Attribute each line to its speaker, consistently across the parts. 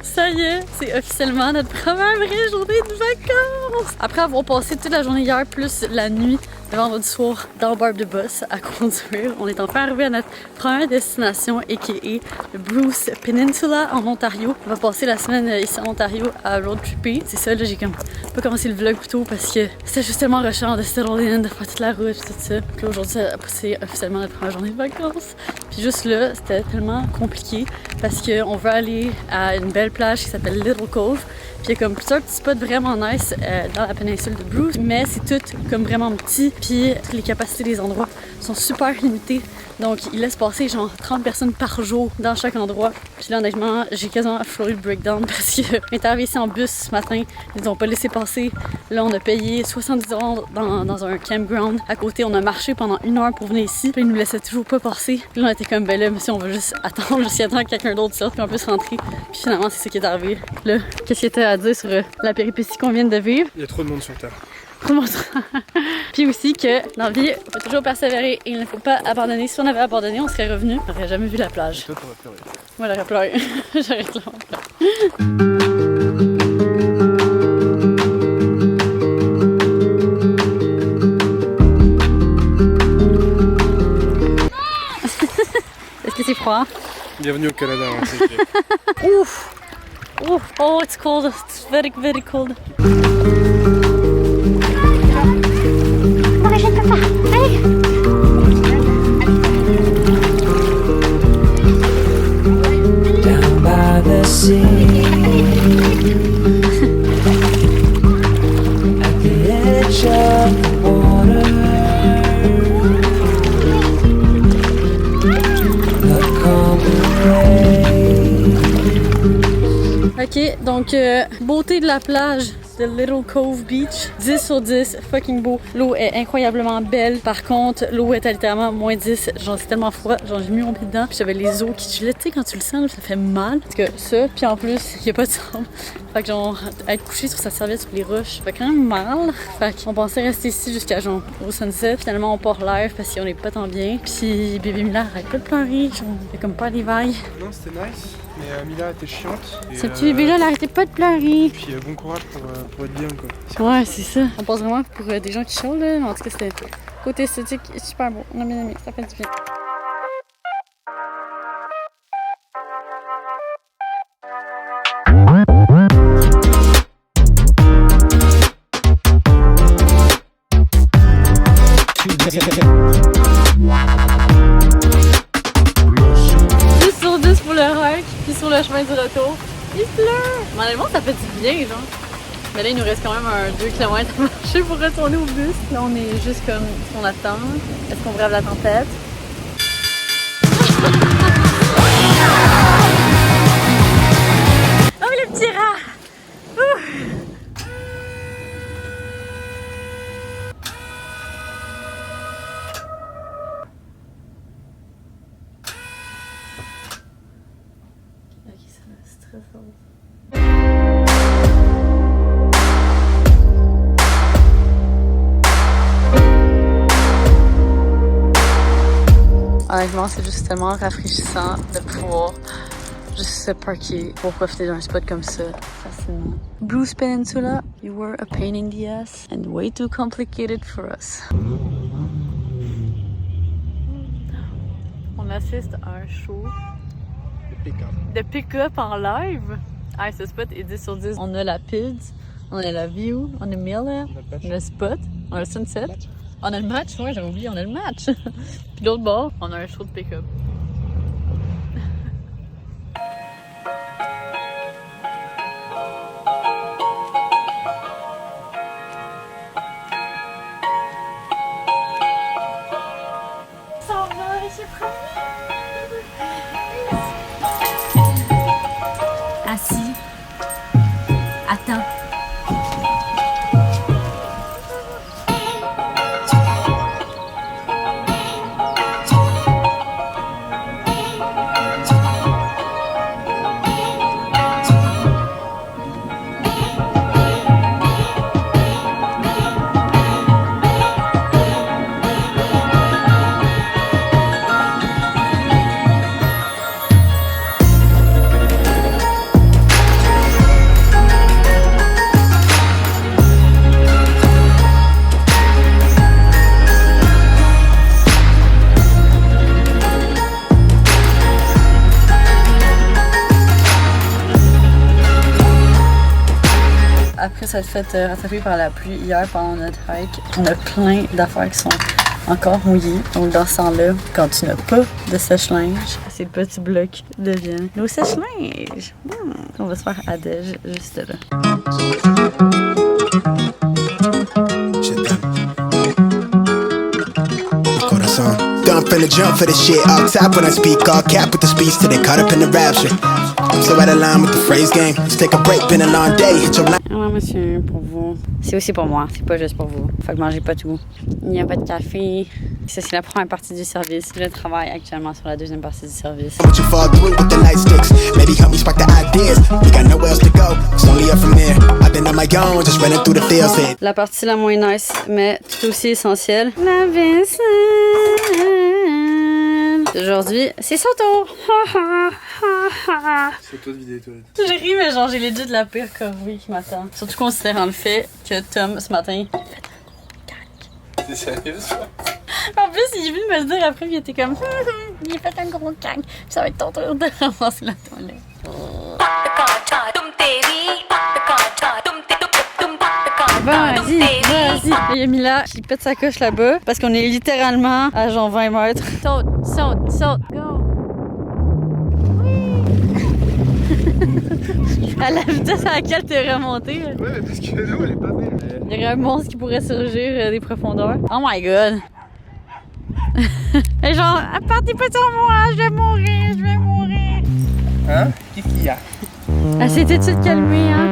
Speaker 1: Ça y est, c'est officiellement notre première vraie journée de vacances! Après avoir passé toute la journée hier, plus la nuit, le vendredi soir, dans le bar de Boss à conduire, on est enfin arrivé à notre première destination, a.k.a. le Bruce Peninsula en Ontario. On va passer la semaine ici en Ontario à road tripper. C'est ça, là, j'ai comme pas commencé le vlog plus tôt parce que c'était juste tellement rushant de settle in, de faire toute la route, tout ça. Puis là, aujourd'hui, c'est officiellement notre première journée de vacances. Puis juste là, c'était tellement compliqué parce qu'on veut aller à une belle plage qui s'appelle Little Cove. Puis il y a comme plusieurs petits spots vraiment nice dans la péninsule de Bruce, mais c'est tout comme vraiment petit. Puis les capacités des endroits sont super limitées. Donc ils laissent passer genre 30 personnes par jour dans chaque endroit. Puis là honnêtement, j'ai quasiment frôlé le breakdown parce qu'on est arrivé ici en bus ce matin. Ils nous ont pas laissé passer. Là on a payé 70 $ dans un campground. À côté on a marché pendant 1 heure pour venir ici. Puis ils nous laissaient toujours pas passer. Puis là on était comme ben là monsieur on va juste attendre jusqu'à temps que quelqu'un d'autre sorte puis on peut se rentrer. Puis finalement c'est ce qui est arrivé. Là, qu'est-ce qu'il y a à dire sur la péripétie qu'on vient de vivre?
Speaker 2: Il y a trop de monde sur Terre.
Speaker 1: Puis aussi que dans la vie, il faut toujours persévérer et il ne faut pas abandonner. Si on avait abandonné, on serait revenu. On n'aurait jamais vu la plage.
Speaker 2: Et toi, t'aurais pleuré.
Speaker 1: Moi, j'aurais pleuré. J'aurais clairement pleuré. Est-ce que c'est froid?
Speaker 2: Bienvenue au Canada. Hein,
Speaker 1: Ouf! Ouf! Oh, it's cold. It's very, very cold.
Speaker 3: Down by the sea, at the edge of the water, the common rain.
Speaker 1: Ok, donc beauté de la plage de Little Cove Beach, 10 sur 10, fucking beau. L'eau est incroyablement belle. Par contre, l'eau était littéralement moins 10. Genre, c'est tellement froid. Genre, j'ai mis mon pied dedans. Puis j'avais les os qui gelaient. Tu sais, quand tu le sens, là, ça fait mal. Parce que ça, puis en plus, il n'y a pas de sable. Fait que genre, être couché sur sa serviette sur les roches, ça fait quand même mal. Fait qu'on pensait rester ici jusqu'à genre au sunset. Finalement, on part live parce qu'on est pas tant bien. Puis bébé Mila arrête pas de pleurer. Genre, il fait comme pas les vagues.
Speaker 2: Non, c'était nice, mais Mila était chiante. Et,
Speaker 1: Ce petit bébé-là, il arrêtait pas de pleurer.
Speaker 2: Puis bon courage pour être bien, quoi.
Speaker 1: Ouais, c'est ça. On pense vraiment pour des gens qui chialent, là. En tout cas, c'était côté esthétique super beau. On a bien aimé, ça fait du bien. Sur 10 pour le hike, puis sur le chemin du retour, il pleut! Mais honnêtement, ça fait du bien, genre. Mais là, il nous reste quand même un 2 km à marcher pour retourner au bus. Là, on est juste comme on attend. Est-ce qu'on brave la tempête? Oh, le petit rat! Ouh. Ok, ça va, c'est très fort. Honnêtement, c'est juste tellement rafraîchissant de pouvoir juste se parker pour profiter d'un spot comme ça facilement. Bruce Peninsula, you were a pain in the ass and way too complicated for us. On assiste à un show de pick-up en live. Ah, ce spot est 10 sur 10. On a la PIDS, on a la view, on a Miller, on a le spot, on a le sunset. On a le match, ouais, j'avais oublié, on a le match. Puis l'autre bord, on a un show de pick-up. Assis. Attends. Après s'être fait rattraper par la pluie hier pendant notre hike, on a plein d'affaires qui sont encore mouillées. Donc dans ce temps-là, quand tu n'as pas de sèche-linge, ces petits blocs deviennent nos sèche-linge. On va se faire à déj juste là.
Speaker 4: I'm finna jump for this shit. All top when I speak, all cap with the speech till they caught up in the rapture. I'm so out of line with the phrase game. Let's take a break, been a long day. Hit your line.
Speaker 1: Alors monsieur, pour vous. C'est aussi pour moi, c'est pas juste pour vous. Fait que mangez pas tout. Il n'y a pas de café. Ça, c'est la première partie du service. Je travaille actuellement sur la deuxième partie du service.
Speaker 4: What you fall through with the light sticks. Maybe help me spark the ideas. We got nowhere else to go. It's only up from there. I've been on my own, just running through the fields.
Speaker 1: La partie la moins nice, mais tout aussi essentielle. La vaisselle. Aujourd'hui, c'est son tour.
Speaker 2: C'est toi de vider les toilettes.
Speaker 1: Je ris, mais genre, j'ai legit de la pire corvée qui m'attend. Surtout considérant le fait que Tom, ce matin, il fait un gros cac.
Speaker 2: C'est sérieux ça?
Speaker 1: En plus, il est venu me le dire après, il était comme il a fait un gros cac. Ça va être ton tour de ramasser la toilette. Vas-y, vas-y. Il y a Mila qui pète sa coche là-bas parce qu'on est littéralement à genre 20 mètres. Saute, saute, saute, go! À la vitesse à laquelle t'es remontée.
Speaker 2: Ouais, mais parce que l'eau elle est pas belle.
Speaker 1: Il y aurait un monstre qui pourrait surgir des profondeurs. Oh my god! Et genre, partez pas sur moi, je vais mourir, je vais mourir!
Speaker 2: Hein? Qu'est-ce qu'il y a?
Speaker 1: Elle s'est tout de suite calmée, hein?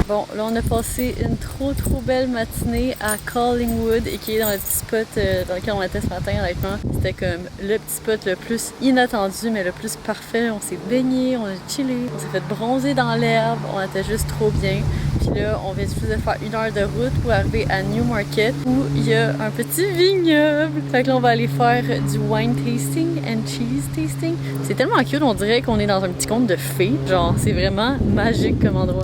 Speaker 1: Bon, là on a passé une trop belle matinée à Collingwood et qui est dans le petit spot dans lequel on était ce matin, honnêtement. C'était comme le petit spot le plus inattendu mais le plus parfait. On s'est baigné, on a chillé, on s'est fait bronzer dans l'herbe, on était juste trop bien. Puis là, on vient juste de faire 1 heure de route pour arriver à Newmarket où il y a un petit vignoble. Fait que là, on va aller faire du wine tasting and cheese tasting. C'est tellement cute, on dirait qu'on est dans un petit conte de fées. Genre, c'est vraiment magique comme endroit.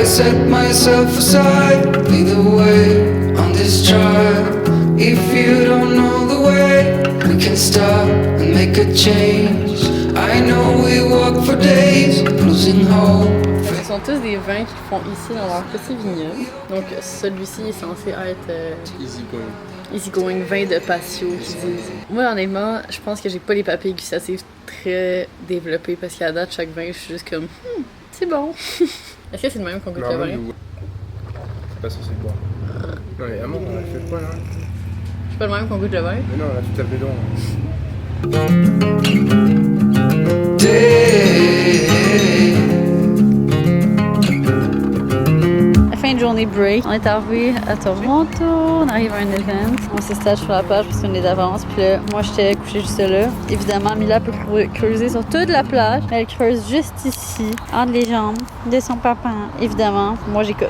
Speaker 3: Set myself aside, lead the way on this drive. If you don't know the way, we can stop and make a change. I know we walk for days, losing hope.
Speaker 1: Ce sont tous des vins qu'ils font ici dans leur petit vignoble. Donc celui-ci est censé être
Speaker 2: Easy going.
Speaker 1: easy going vin de patio qu'ils disent. Moi honnêtement, je pense que j'ai pas les papilles gustatives très développées parce qu'à date chaque vin, je suis juste comme c'est bon. Est-ce que c'est le même qu'on goûte le vin?
Speaker 2: C'est pas censé boire. Non mais Amand, on a fait quoi là?
Speaker 1: C'est pas le même qu'on goûte le vin?
Speaker 2: Mais non, on a tout tapé dedans.
Speaker 3: Day
Speaker 1: journée break. On est arrivé à Toronto, on arrive à un event. On s'installe sur la plage parce qu'on est d'avance. Puis là, moi, j'étais couchée juste là. Évidemment, Mila peut creuser sur toute la plage. Elle creuse juste ici, entre les jambes de son papa. Évidemment, moi, j'écoute.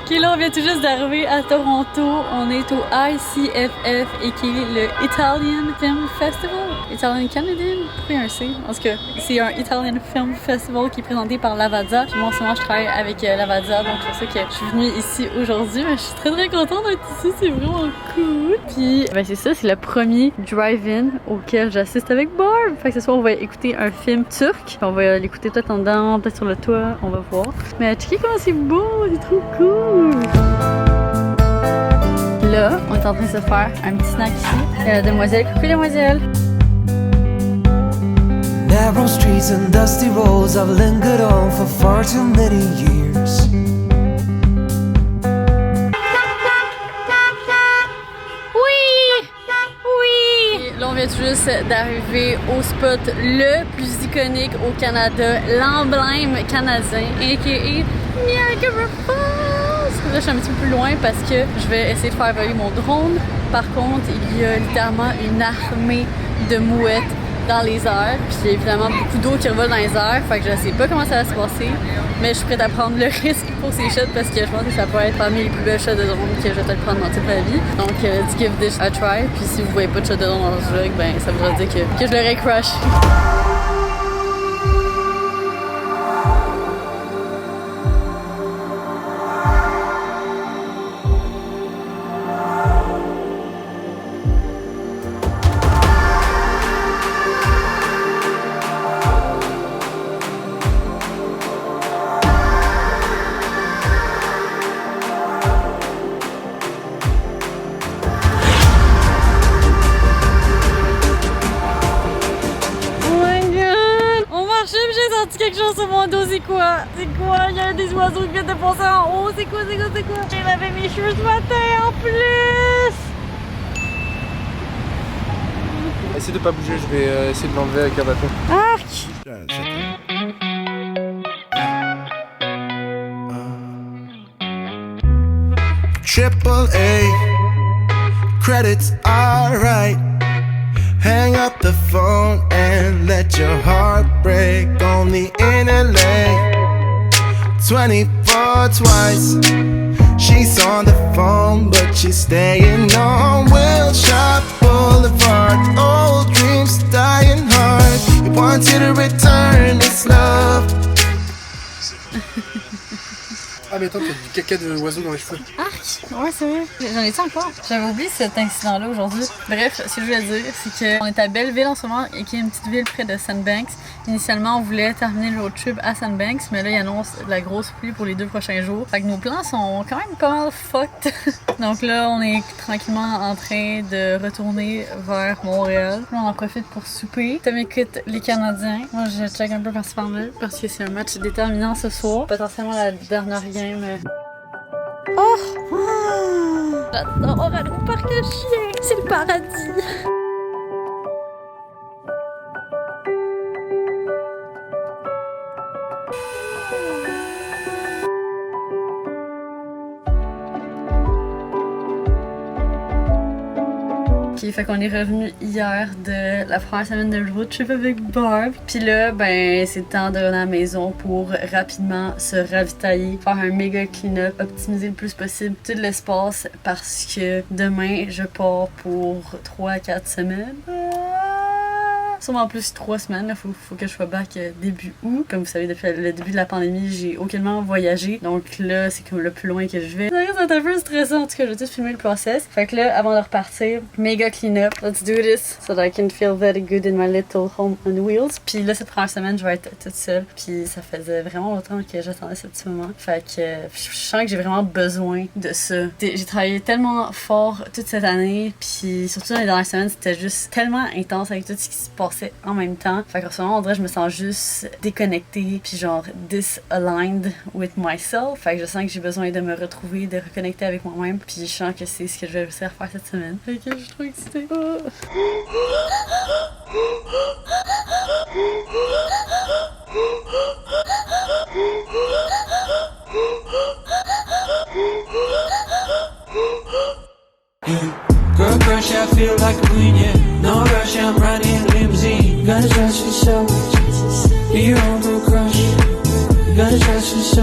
Speaker 1: Ok, là, on vient tout juste d'arriver à Toronto. On est au ICFF, et qui est le Italian Film Festival. Italian Canadian? Pourquoi il y a un C? Parce que c'est un Italian Film Festival qui est présenté par Lavazza. Puis moi, en ce moment, je travaille avec Lavazza, donc c'est pour ça que je suis venue ici aujourd'hui. Mais je suis très très contente d'être ici, c'est vraiment cool. Puis, ben c'est ça, c'est le premier drive-in auquel j'assiste avec Barb. Fait que ce soir, on va écouter un film turc. On va l'écouter peut-être en dedans, peut-être sur le toit, on va voir. Mais checkez comment c'est beau, c'est trop cool! Là, on est en train de se faire un petit snack ici. Il y a la demoiselle. Coucou, demoiselle!
Speaker 5: Narrow streets and dusty roads I've lingered on for far too many years.
Speaker 1: Là, on vient tout juste d'arriver au spot le plus iconique au Canada, l'emblème canadien, a.k.a. Niagara Falls. Là, je suis un petit peu plus loin parce que je vais essayer de faire voler mon drone. Par contre, il y a littéralement une armée de mouettes dans les airs. Puis il y a évidemment beaucoup d'eau qui revole dans les airs. Fait que je sais pas comment ça va se passer. Mais je suis prête à prendre le risque pour ces shots parce que je pense que ça peut être parmi les plus belles shots de drone que je vais peut-être prendre dans toute ma vie. Donc, let's give this a try. Puis si vous voyez pas de shot de drone dans ce vlog, ben ça voudra dire que je l'aurais crush. Quelque chose sur mon dos, c'est quoi? C'est quoi? Il y a des oiseaux qui viennent de passer en haut. C'est quoi? J'ai lavé mes cheveux ce matin en plus!
Speaker 2: Essaye de pas bouger, je vais essayer de l'enlever avec un bâton.
Speaker 1: Arc!
Speaker 5: Triple A, credits alright. Hang up the phone and let your heart break. Only in LA, 24 twice. She's on the phone, but she's staying on Wilshire Boulevard. Old dreams dying hard. He wants you to return this love.
Speaker 2: Ah mais attends, t'as du caca de oiseau dans les cheveux.
Speaker 1: Arc! Ouais, c'est vrai. J'en ai-tu encore? J'avais oublié cet incident-là aujourd'hui. Bref, ce que je voulais dire, c'est qu'on est à Belleville en ce moment, et qui est une petite ville près de Sandbanks. Initialement, on voulait terminer le road trip à Sandbanks, mais là, ils annoncent de la grosse pluie pour les 2 prochains jours. Fait que nos plans sont quand même pas mal fucked. Donc là, on est tranquillement en train de retourner vers Montréal. Là, on en profite pour souper. Tom écoute les Canadiens. Moi, je check un peu par-ci par-là parce que c'est un match déterminant ce soir. Potentiellement la dernière game. Oh! J'adore aller au parc à chiens! C'est le paradis! Ok, fait qu'on est revenu hier de la première semaine de road trip avec Barb. Puis là, ben, c'est le temps de revenir à la maison pour rapidement se ravitailler, faire un méga clean-up, optimiser le plus possible tout l'espace parce que demain, je pars pour 3 à 4 semaines. Sûrement en plus 3 semaines, il faut que je sois back début août. Comme vous savez, depuis le début de la pandémie, j'ai aucunement voyagé. Donc là, c'est comme le plus loin que je vais. Ça risque d'être un peu stressant. En tout cas, je vais tout filmer le process. Fait que là, avant de repartir, méga clean-up. Let's do this so that I can feel very good in my little home on wheels. Puis là, cette première semaine, je vais être toute seule. Puis ça faisait vraiment longtemps que j'attendais ce petit moment. Fait que je sens que j'ai vraiment besoin de ça. J'ai travaillé tellement fort toute cette année. Puis surtout dans les dernières semaines, c'était juste tellement intense avec tout ce qui se passe en même temps. Fait qu'en ce moment, on dirait que je me sens juste déconnectée puis genre disaligned with myself. Fait que je sens que j'ai besoin de me retrouver, de reconnecter avec moi-même. Puis je sens que c'est ce que je vais réussir à faire cette semaine. Fait que je suis trop excitée. Oh.
Speaker 6: Girl crush, I feel like a queen, yeah. No rush, I'm riding in a limousine. Gotta trust yourself. Be your own girl crush. Gotta trust yourself.